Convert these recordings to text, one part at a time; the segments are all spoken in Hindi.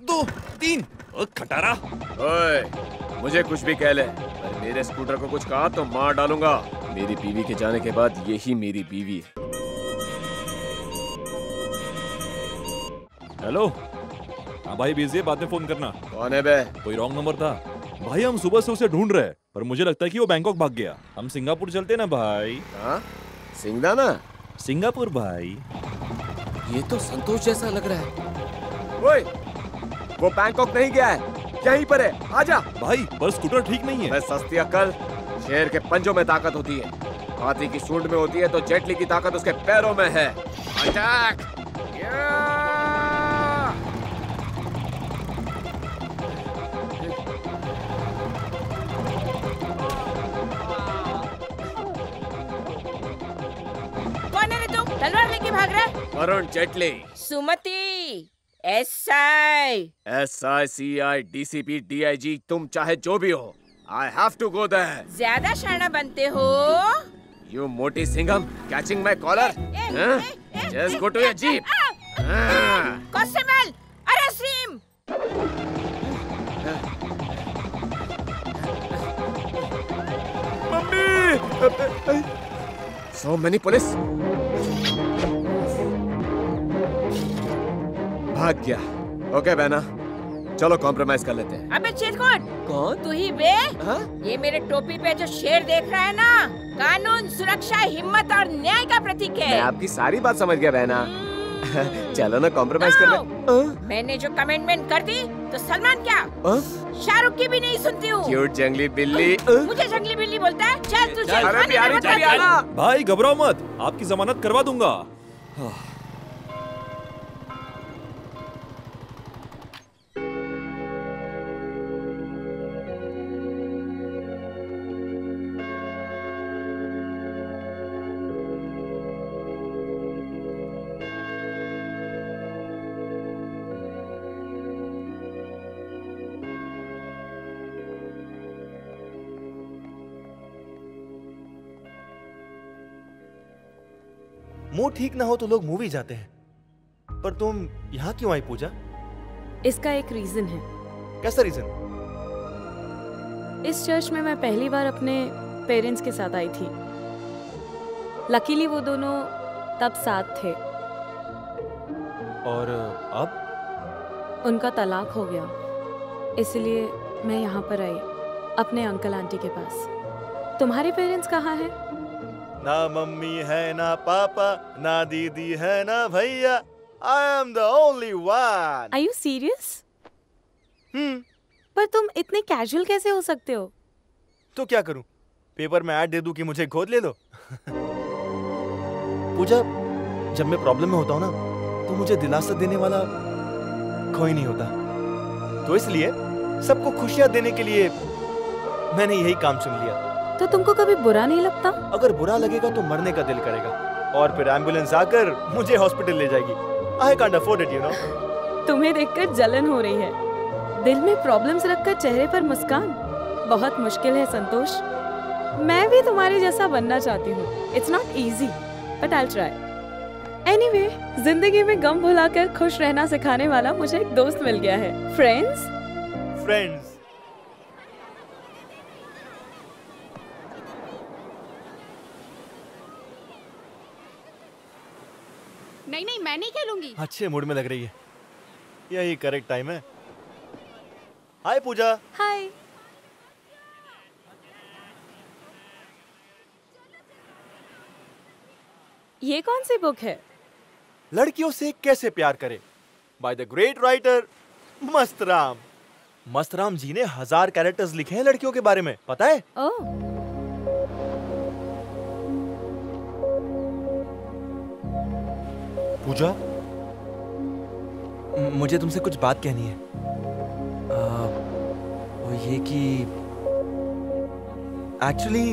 2 3 खटारा। ओए, मुझे कुछ भी कह ले, पर मेरे स्कूटर को कुछ कहा तो मार डालूंगा। मेरी बीवी के जाने के बाद यही मेरी बीवी है। हेलो। हाँ भाई, बिजी है, बाद में फोन करना। कौन है बे? कोई रॉन्ग नंबर था भाई। हम सुबह से उसे ढूंढ रहे हैं, पर मुझे लगता है कि वो बैंकॉक भाग गया। हम सिंगापुर चलते ना भाई। हाँ, सिंगदाना? सिंगापुर भाई। ये तो संतोष जैसा लग रहा है। ओए, वो बैंकॉक नहीं गया है, यहीं पर है, आजा। भाई पर स्कूटर ठीक नहीं है। मैं सस्ती अक्ल, शेर के पंजों में ताकत होती है, हाथी की सूंड में होती है, तो जेटली की ताकत उसके पैरों में है। अटैक! कौन है रे तू? तलवार लेके भाग रहा है? वरुण जेटली। सुमति, SI SICI DCP DIG, तुम चाहे जो भी हो, I have to go there. ज्यादा शाना बनते हो। You मोटी Singham, catching my collar? Just go to your jeep. Constable, arrest him. Mummy! So many police. भाग गया। ओके बहना, चलो कॉम्प्रोमाइज कर लेते हैं। अबे चेतकोट, कौन? तू ही बे? हाँ? ये मेरे टोपी पे जो शेर देख रहा है ना, कानून, सुरक्षा, हिम्मत और न्याय का प्रतीक है। मैं आपकी सारी बात समझ गया बहना। चलो ना कॉम्प्रोमाइज कर ले। मैंने जो कमिटमेंट कर दी, तो सलमान क्या, शाहरुख की भी नहीं सुनती हूँ। क्यूट जंगली बिल्ली। मुझे जंगली बिल्ली बोलता है? चल तू चल। अरे प्यारी चली आना। भाई घबराओ मत, आपकी जमानत करवा दूंगा। मूड ठीक ना हो तो लोग मूवी जाते हैं, पर तुम यहाँ क्यों आई पूजा? इसका एक रीजन है। कैसा रीजन? इस चर्च में मैं पहली बार अपने पेरेंट्स के साथ आई थी। लकीली वो दोनों तब साथ थे। और अब? उनका तलाक हो गया, इसलिए मैं यहाँ पर आई, अपने अंकल आंटी के पास। तुम्हारे पेरेंट्स कहाँ हैं? ना मम्मी है ना पापा, ना दीदी है ना भैया। I am the only one. Are you serious? पर तुम इतने कैजुअल कैसे हो सकते हो? तो क्या करूं? पेपर में ऐड दे दूं कि मुझे गोद ले लो? पूजा, जब मैं प्रॉब्लम में होता हूं ना, तो मुझे दिलासा देने वाला कोई नहीं होता। तो इसलिए सबको खुशियां देने के लिए मैंने यही काम चुन लिया। तो तुमको कभी बुरा नहीं लगता? अगर बुरा लगेगा तो मरने का दिल करेगा, और फिर एम्बुलेंस आकर मुझे हॉस्पिटल ले जाएगी। I can't afford it, you know. तुम्हें देखकर जलन हो रही है। दिल में प्रॉब्लम्स रखकर चेहरे पर मुस्कान बहुत मुश्किल है संतोष। मैं भी तुम्हारे जैसा बनना चाहती हूँ। It's not easy, but I'll try. Anyway, जिंदगी में गम भुलाकर खुश रहना सिखाने वाला मुझे एक दोस्त मिल गया है। Friends? Friends. नहीं नहीं, मैं नहीं खेलूंगी। अच्छे मूड में लग रही है, यही करेक्ट टाइम है। हाय पूजा। हाय। ये कौन सी बुक है? लड़कियों से कैसे प्यार करें, by the great writer Mastram. Mastram ji ने 1000 कैरेक्टर्स लिखे हैं लड़कियों के बारे में, पता है? ओह। पूजा, मुझे तुमसे कुछ बात कहनी है। वो ये कि actually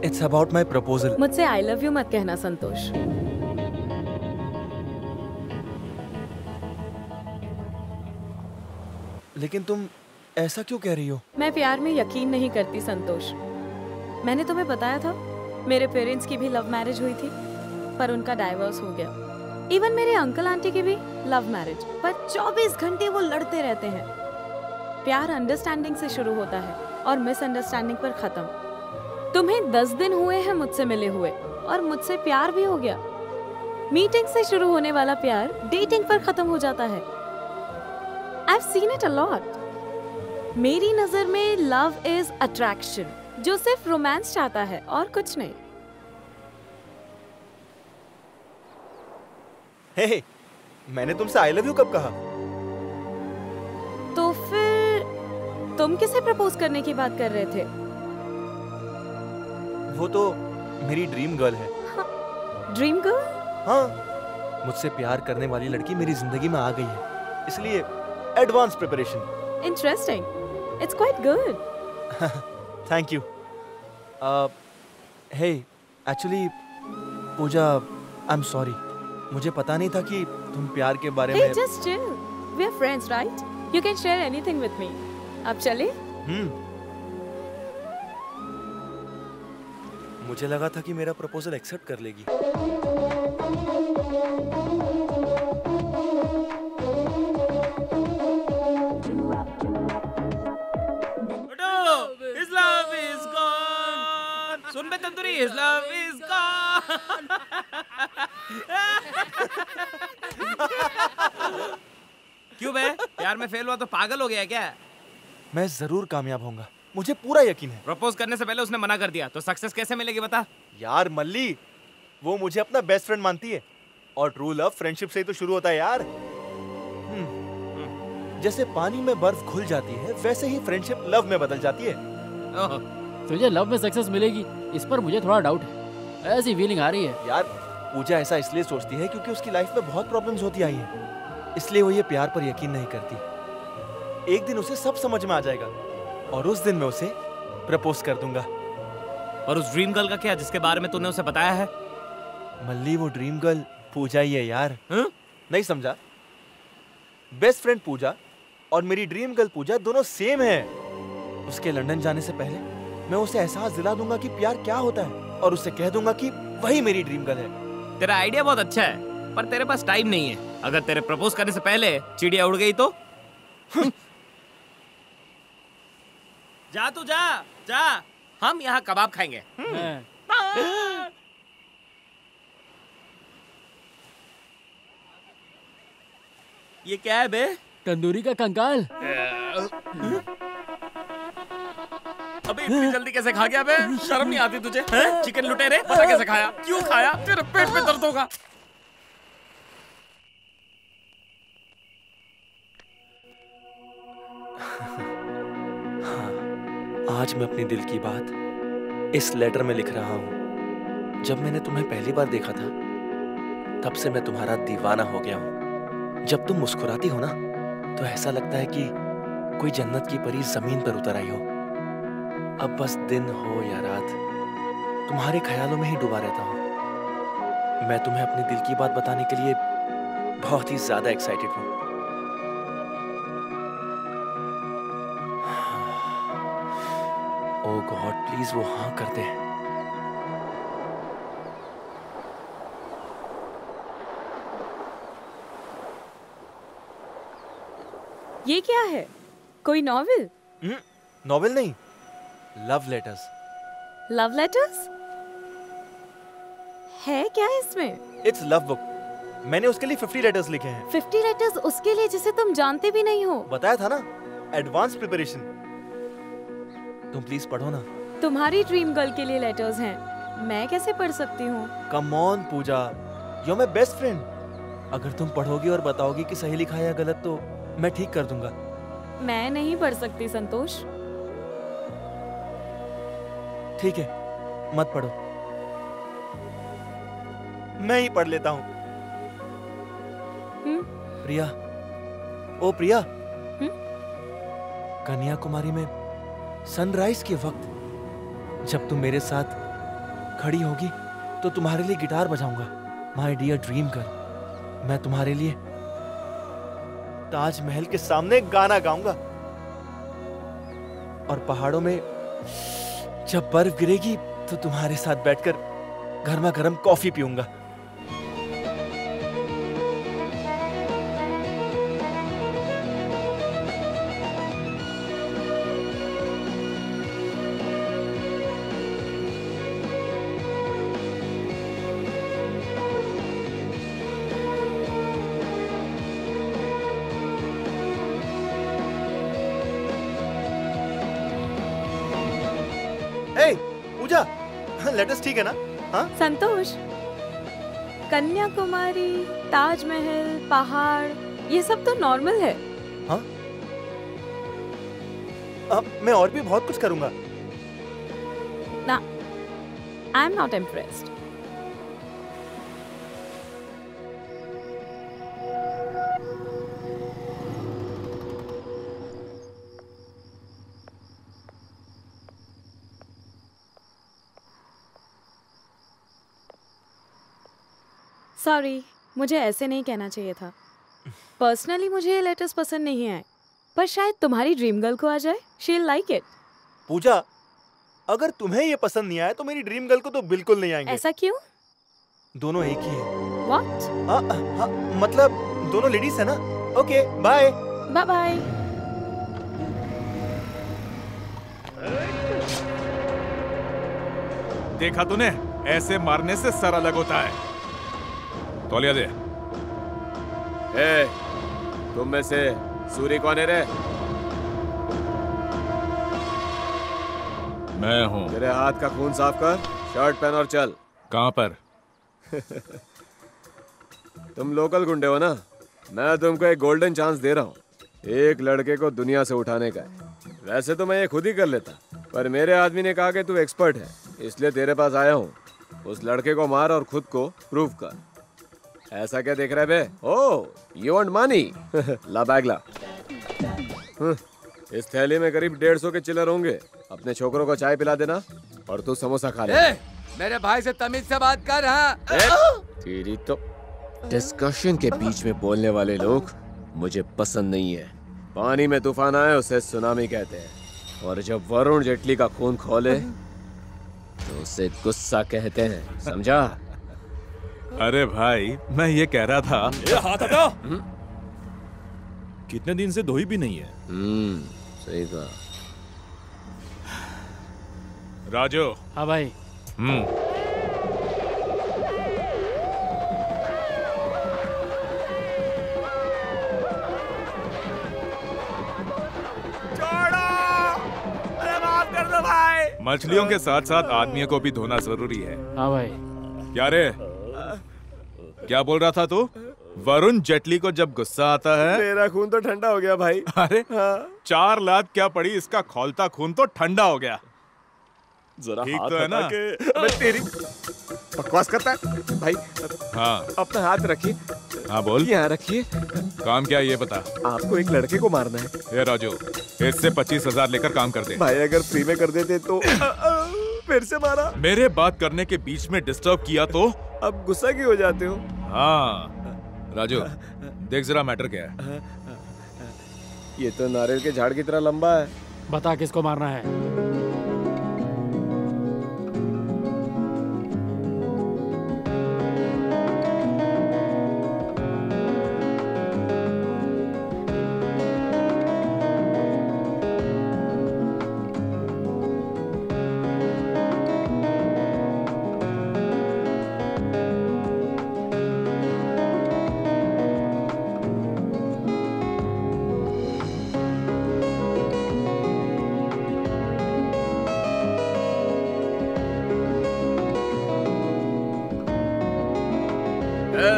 it's about my proposal. मुझसे आई लव यू मत कहना संतोष। लेकिन तुम ऐसा क्यों कह रही हो? मैं प्यार में यकीन नहीं करती संतोष। मैंने तुम्हें बताया था मेरे पेरेंट्स की भी लव मैरिज हुई थी, पर उनका डाइवोर्स हो गया। इवन मेरे अंकल आंटी के भी लव मैरिज, पर 24 घंटे वो लड़ते रहते हैं। प्यार अंडरस्टैंडिंग से शुरू होता है और मिसअंडरस्टैंडिंग पर खत्म। तुम्हें 10 दिन हुए हैं मुझसे मिले हुए और मुझसे प्यार भी हो गया। मीटिंग से शुरू होने वाला प्यार डेटिंग पर खत्म हो जाता है। I've seen it a lot. मेरी नजर में लव इज अट्रैक्शन, जो सिर्फ रोमांस चाहता है और कुछ नहीं। हे, मैंने तुमसे आई लव यू कब कहा? तो फिर तुम किसे प्रपोज करने की बात कर रहे थे? वो तो मेरी ड्रीम गर्ल है। Dream girl? हाँ, मुझसे प्यार करने वाली लड़की मेरी जिंदगी में आ गई है, इसलिए advance preparation. Interesting, it's quite good. Thank you. Hey, actually Pooja, I am sorry, मुझे पता नहीं था कि तुम प्यार के बारे Hey, में। just chill. We are friends, right? You can share anything with me. अब चले? मुझे लगा था कि मेरा प्रपोजल एक्सेप्ट कर लेगी। His love is gone. Soon bay tandoori, his love is gone. क्यों बे? प्यार में फेल हुआ तो पागल हो गया क्या? मैं जरूर कामयाब होऊंगा, मुझे पूरा यकीन है। प्रपोज करने से पहले उसने मना कर दिया, तो सक्सेस कैसे मिलेगी बता? यार मल्ली, वो मुझे अपना बेस्ट फ्रेंड मानती है और ट्रू लव फ्रेंडशिप से ही तो शुरू होता है यार। जैसे पानी में बर्फ घुल जाती है, वैसे ही फ्रेंडशिप लव में बदल जाती है। तुझे लव में सक्सेस मिलेगी, इस पर मुझे थोड़ा डाउट है। ऐसी फीलिंग आ रही है। यार पूजा ऐसा इसलिए सोचती है क्योंकि उसकी लाइफ में बहुत प्रॉब्लम्स होती आई हैं, इसलिए वो ये प्यार पर यकीन नहीं करती। एक दिन उसे सब समझ में आ जाएगा और उस दिन मैं उसे प्रपोज कर दूंगा। और उस ड्रीम गर्ल का क्या, जिसके बारे में तूने उसे बताया है? मल्ली, वो ड्रीम गर्ल पूजा ही है यार। नहीं समझा? बेस्ट फ्रेंड पूजा और मेरी ड्रीम गर्ल पूजा दोनों सेम है। उसके लंदन जाने से पहले मैं उसे एहसास दिला दूंगा कि प्यार क्या होता है और उसे कह दूंगा कि वही मेरी ड्रीम गर्ल है। तेरा आइडिया बहुत अच्छा है, पर तेरे पास टाइम नहीं है। अगर तेरे प्रपोज करने से पहले चिड़िया उड़ गई तो? जा तू जा, जा, हम यहाँ कबाब खाएंगे। ये क्या है बे? तंदूरी का कंकाल। अबे इतनी जल्दी कैसे खा गया बे? शर्म नहीं आती तुझे? चिकन लुटेरे, पता कैसे खाया? क्यों खाया? तेरे पेट में दर्द होगा। आज मैं अपनी दिल की बात इस लेटर में लिख रहा हूँ। जब मैंने तुम्हें पहली बार देखा था, तब से मैं तुम्हारा दीवाना हो गया हूँ। जब तुम मुस्कुराती हो ना, तो ऐसा लगता है कि कोई जन्नत की परी जमीन पर उतर आई हो। अब बस दिन हो या रात, तुम्हारे ख्यालों में ही डूबा रहता हूँ। मैं तुम्हें अपनी दिल की बात बताने के लिए बहुत ही ज्यादा एक्साइटेड हूँ। ओह गॉड, प्लीज वो हाँ कर दे। ये क्या है? कोई नॉवेल? नॉवेल नहीं, लव लेटर्स। Love letters? है क्या इसमें? It's love book. मैंने उसके लिए 50 लेटर्स लिखे हैं। 50 लेटर्स उसके लिए जिसे तुम जानते भी नहीं हो? बताया था ना, एडवांस प्रिपरेशन। तुम प्लीज पढ़ो ना। तुम्हारी ड्रीम गर्ल के लिए लेटर्स हैं, मैं कैसे पढ़ सकती हूँ? Come on Pooja, you are my best friend. अगर तुम पढ़ोगी और बताओगी कि सही लिखा है या गलत, तो मैं ठीक कर दूंगा। मैं नहीं पढ़ सकती संतोष। ठीक है, मत पढ़ो, मैं ही पढ़ लेता हूँ। प्रिया, ओ प्रिया, कन्याकुमारी में सनराइज के वक्त जब तुम मेरे साथ खड़ी होगी, तो तुम्हारे लिए गिटार बजाऊंगा। माय डियर ड्रीम गर्ल, मैं तुम्हारे लिए ताजमहल के सामने गाना गाऊंगा और पहाड़ों में जब बर्फ गिरेगी तो तुम्हारे साथ बैठकर गर्मा गर्म कॉफी पीऊंगा। पूजा, लेटेस्ट ठीक है ना? हाँ संतोष, कन्याकुमारी, ताजमहल, पहाड़, ये सब तो नॉर्मल है। हाँ, अब मैं और भी बहुत कुछ करूंगा। ना, I am not impressed. Sorry, मुझे ऐसे नहीं कहना चाहिए था। पर्सनली मुझे ये लेटर्स पसंद नहीं आए, पर शायद तुम्हारी ड्रीम गर्ल को आ जाए। She will like it. Pooja, अगर तुम्हें ये पसंद नहीं आया तो मेरी ड्रीम गर्ल को तो बिल्कुल नहीं आएंगे। ऐसा क्यों? दोनों एक ही है। व्हाट? मतलब दोनों लेडीज है ना। Okay, bye bye bye. देखा तूने, ऐसे मारने से सर अलग होता है। तौलिया दे। ए, तुम में से सूरी कौन है रे? मैं हूँ। तेरे हाथ का खून साफ कर, शर्ट पहन और चल। कहाँ पर? तुम लोकल गुंडे हो ना? मैं तुमको एक गोल्डन चांस दे रहा हूँ। एक लड़के को दुनिया से उठाने का है। वैसे तो मैं ये खुद ही कर लेता, पर मेरे आदमी ने कहा कि तू एक्सपर्ट है, इसलिए तेरे पास आया हूँ। उस लड़के को मार और खुद को प्रूव कर। ऐसा क्या देख रहा है बे? Oh, you want money? ला बैग ला। इस थैली में करीब 150 के चिल्लर होंगे। अपने छोकरों को चाय पिला देना और तू समोसा खा ले। मेरे भाई से तमीज से बात कर। हाँ, तेरी तो डिस्कशन के बीच में बोलने वाले लोग मुझे पसंद नहीं है। पानी में तूफान आए उसे सुनामी कहते हैं, और जब वरुण जेटली का खून खोले तो उसे गुस्सा कहते हैं, समझा? अरे भाई, मैं ये कह रहा था। ये हाथ हटा। कितने दिन से धोई भी नहीं है। सही कहा। राजू। हाँ भाई। मछलियों के साथ साथ आदमियों को भी धोना जरूरी है। हाँ भाई। क्या रे, क्या बोल रहा था तू? वरुण जेटली को जब गुस्सा आता है, मेरा खून तो ठंडा हो गया भाई। अरे हाँ। 4 लात क्या पड़ी, इसका खौलता खून तो ठंडा हो गया। जरा ठीक हाथ तो है ना? मैं तेरी बकवास करता है भाई। हाँ, अपना हाथ रखिए। हाँ बोल। यहाँ रखिए। काम क्या है ये बता। आपको एक लड़के को मारना है। ए राजू, इससे 25,000 लेकर काम कर दे। भाई अगर फ्री में कर देते तो। फिर से मारा। मेरे बात करने के बीच में डिस्टर्ब किया तो अब गुस्सा क्यों हो जाते हो? हाँ राजू, देख जरा मैटर क्या है। ये तो नारियल के झाड़ की तरह लंबा है। बता किसको मारना है?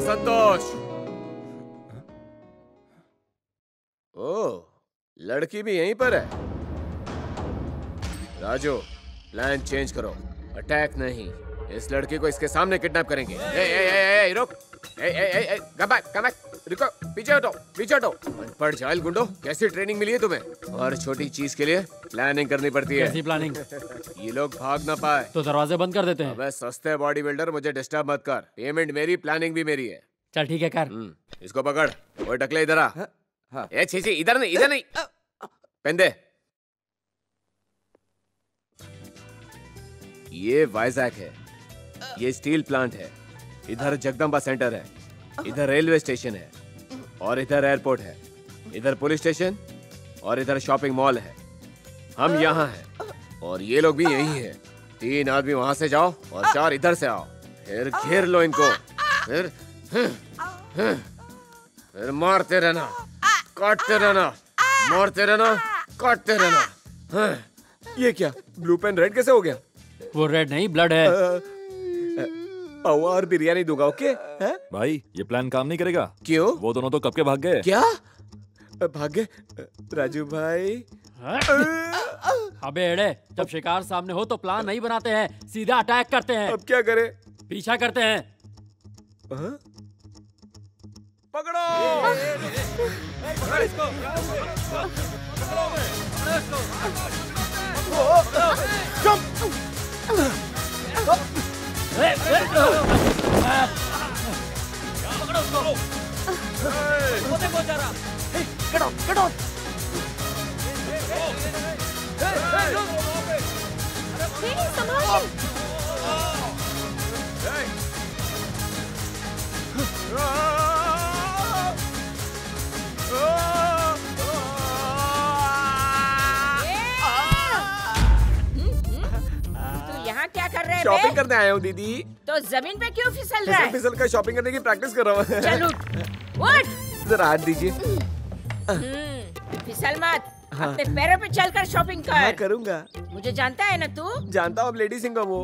संतोष। ओह, लड़की भी यहीं पर है। राजू, प्लान चेंज करो। अटैक नहीं, इस लड़की को इसके सामने किडनैप करेंगे। रुक, कम बैक, रुको, पीछे हटो, पीछे हटो। अनपढ़ जाहिल गुंडो, कैसी ट्रेनिंग मिली है तुम्हें? और छोटी चीज के लिए प्लानिंग करनी पड़ती है। कैसी प्लानिंग? ये लोग भाग ना पाए तो दरवाजे बंद कर देते हैं। अबे सस्ते बॉडी बिल्डर, मुझे डिस्टर्ब मत कर। पेमेंट मेरी, प्लानिंग भी मेरी है। चल ठीक है कर। इसको पकड़। ओए टकले इधर आ। हाँ। ए छी, इधर नहीं, इधर नहीं। पेन दे। ये वाइजैक है, ये स्टील प्लांट है, इधर जगदम्बा सेंटर है, इधर रेलवे स्टेशन है, और इधर एयरपोर्ट है, इधर पुलिस स्टेशन, और इधर शॉपिंग मॉल है। हम यहाँ हैं और ये लोग भी यही हैं। 3 आदमी वहां से जाओ और 4 इधर से आओ। फिर घेर लो इनको। फिर मारते रहना, काटते रहना, मारते रहना, काटते रहना। ये क्या, ब्लू पेन रेड कैसे हो गया? वो रेड नहीं, ब्लड है। पावा और बिरयानी दूंगा, ओके? हैं? भाई ये प्लान काम नहीं करेगा। क्यों? वो दोनों तो कब के भाग गए। क्या भाग गए? राजू भाई। अबे एड़े, जब शिकार सामने हो तो प्लान नहीं बनाते हैं, सीधा अटैक करते हैं। अब क्या करें? पीछा करते हैं। पकड़ो! पकड़ इसको! यहाँ क्या कर रहे हैं? शॉपिंग करने आया हूँ दीदी। तो जमीन पे क्यों फिसल रहा है? फिसल कर शॉपिंग करने की प्रैक्टिस कर रहा हूँ। चल उठ। जरा हाथ दीजिए। फिसल मत। अपने पैरों पे चलकर शॉपिंग कर। हाँ, करूँगा। मुझे जानता है ना तू? जानता हूँ, अब लेडी सिंह का वो।